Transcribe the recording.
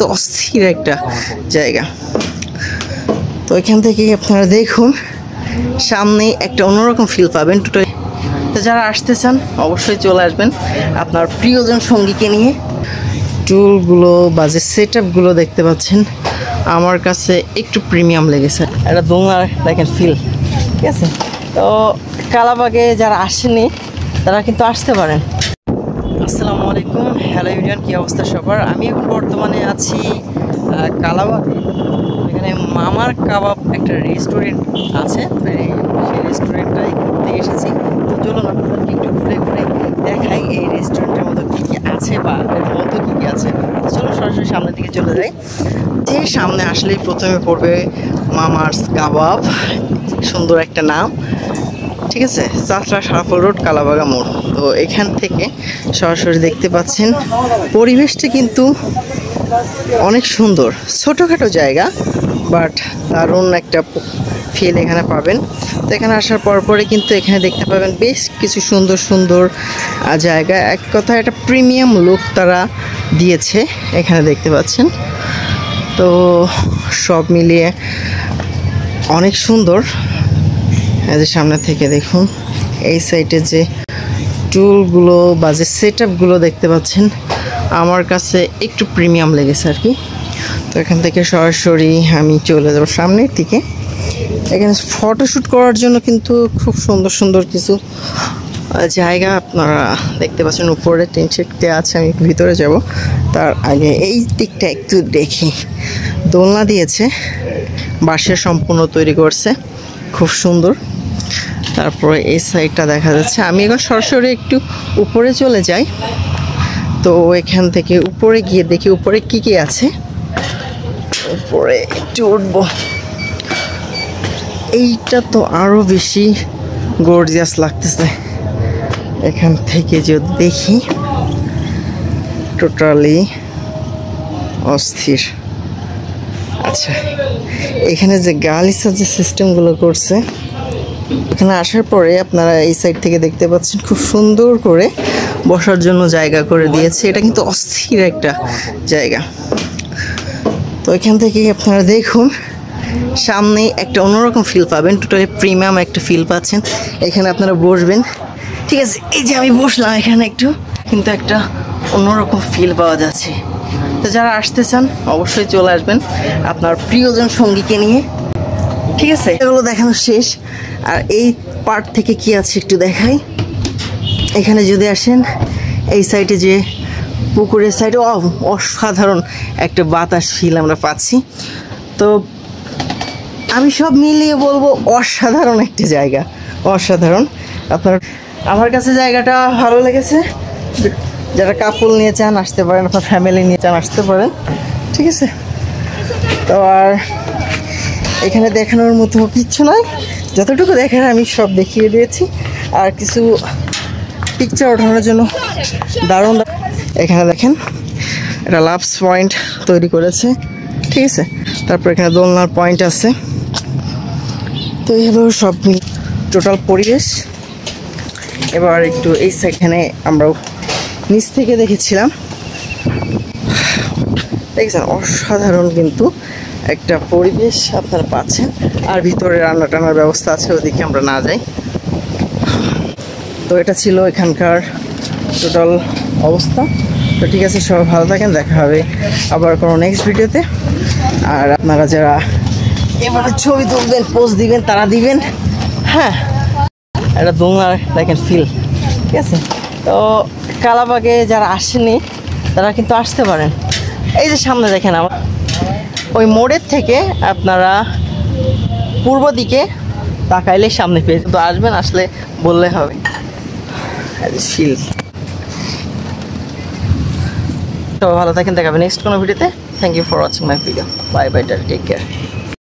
কিন্তু অস্থির একটা জায়গা। তো এখান থেকে আপনারা দেখুন সামনে একটা অন্যরকম ফিল পাবেন টোটালি। তো যারা আসতে চান অবশ্যই চলে আসবেন আপনার প্রিয়জন সঙ্গীকে নিয়ে। টুলগুলো বা যে সেট আপগুলো দেখতে পাচ্ছেন আমার কাছে একটু প্রিমিয়াম লেগেছে। একটা দোলনার দেখেন ফিল, ঠিক আছে। তো কালাবাগে যারা আসেনি তারা কিন্তু আসতে পারেন। আসসালামু আলাইকুম, হ্যালো এভরিওয়ান, কী অবস্থা সবার? আমি এখন বর্তমানে আছি কালাবাগে। এখানে মামার কাবাব একটা রেস্টুরেন্ট আছে, সেই রেস্টুরেন্টটাই ঘুরতে এসেছি। তো চলুন আপনাদেরকে একটু ঘুরে ঘুরে দেখাই এই রেস্টুরেন্টের মধ্যে কী কী আছে বা এর মধ্যে কী কী আছে। চলো সরাসরি সামনের দিকে চলে যাই। যে সামনে আসলেই প্রথমে পড়বে মামার কাবাব, সুন্দর একটা নাম, ঠিক আছে। চাতরা সারাফল রোড, কালাবাগা মোড়। তো এখান থেকে সরাসরি দেখতে পাচ্ছেন পরিবেশটা কিন্তু অনেক সুন্দর, ছোটোখাটো জায়গা বাট দারুণ একটা ফিল এখানে পাবেন। তো এখানে আসার পরে কিন্তু এখানে দেখতে পাবেন বেশ কিছু সুন্দর সুন্দর জায়গা। এক কথায় একটা প্রিমিয়াম লুক তারা দিয়েছে এখানে দেখতে পাচ্ছেন। তো সব মিলিয়ে অনেক সুন্দর। এই যে সামনে থেকে দেখুন এই সাইডে যে টুলগুলো বা যে সেট আপগুলো দেখতে পাচ্ছেন আমার কাছে একটু প্রিমিয়াম লেগেছে আর কি। তো এখান থেকে সরাসরি আমি চলে যাব সামনের দিকে। এখানে ফটোশ্যুট করার জন্য কিন্তু খুব সুন্দর সুন্দর কিছু জায়গা আপনারা দেখতে পাচ্ছেন। উপরে টিন শেড দেওয়া আছে, আমি ভিতরে যাব তার আগে এই দিকটা একটু দেখি। দোলনা দিয়েছে, বাঁশের সম্পূর্ণ তৈরি করছে, খুব সুন্দর। তারপরে এই সাইডটা দেখা যাচ্ছে। আমি এখন সরাসরি একটু উপরে চলে যাই। তো এখান থেকে উপরে গিয়ে দেখি উপরে কি কি আছে। উপরে একটু উঠবো। এইটা তো আরও বেশি গর্জিয়াস লাগতেছে। এখান থেকে যদি দেখি টোটালি অস্থির। আচ্ছা, এখানে যে গালিচার যে সিস্টেমগুলো করছে, এখানে আসার পরে আপনারা এই সাইড থেকে দেখতে পাচ্ছেন খুব সুন্দর করে বসার জন্য জায়গা করে দিয়েছে। এটা কিন্তু অস্থির একটা জায়গা। তো এখান থেকে আপনারা দেখুন সামনে একটা অন্যরকম ফিল পাবেন, টোটালি প্রিমিয়াম একটা ফিল পাচ্ছেন। এখানে আপনারা বসবেন, ঠিক আছে। এই যে আমি বসলাম এখানে, একটু কিন্তু একটা অন্যরকম ফিল পাওয়া যাচ্ছে। তো যারা আসতে চান অবশ্যই চলে আসবেন আপনার প্রিয়জন সঙ্গীকে নিয়ে, ঠিক আছে। এগুলো দেখানো শেষ। আর এই পার্ট থেকে কি আছে একটু দেখাই। এখানে যদি আসেন এই সাইডে যে পুকুরের সাইডে অসাধারণ একটা বাতাস ফিল আমরা পাচ্ছি। তো আমি সব মিলিয়ে বলবো অসাধারণ একটা জায়গা, অসাধারণ। আপনার আমার কাছে জায়গাটা ভালো লেগেছে। যারা কাপল নিয়ে চান আসতে পারেন, আপনার ফ্যামিলি নিয়ে চান আসতে পারেন, ঠিক আছে। তো আর এখানে দেখানোর মতো কিচ্ছু নয়, যতটুকু দেখার আমি সব দেখিয়ে দিয়েছি। আর কিছু পিকচার ওঠানোর জন্য দারুণ। এখানে দেখেন একটা লাভস পয়েন্ট তৈরি করেছে, ঠিক আছে। তারপর এখানে দোলনার পয়েন্ট আছে। তো এই হলো সব মিল টোটাল পরিবেশ। এবার একটু এই সেখানে আমরা নিচ থেকে দেখেছিলাম, দেখছেন অসাধারণ কিন্তু একটা পরিবেশ আপনারা পাচ্ছেন। আর ভিতরে রান্না টান্নার ব্যবস্থা আছে, ওদিকে আমরা না যাই। তো এটা ছিল এখানকার টোটাল অবস্থা। তো ঠিক আছে, সবাই ভালো থাকেন, দেখা হবে আবার কোনো নেক্সট ভিডিওতে। আর আপনারা যারা এভাবে ছবি তুলবেন, পোস্ট দিবেন, তারা দিবেন। হ্যাঁ, একটা দোলনার দেখেন ফিল, ঠিক আছে। তো কালাবাগে যারা আসেনি তারা কিন্তু আসতে পারেন। এই যে সামনে দেখেন আমার ওই মোড়ের থেকে আপনারা পূর্ব দিকে তাকাইলে সামনে পেয়ে তো আসবেন, আসলে বললে হবে ফিল। সবাই ভালো থাকেন, দেখাবেন নেক্সট কোনো ভিডিওতে। Thank you for watching my video. Bye bye, take care.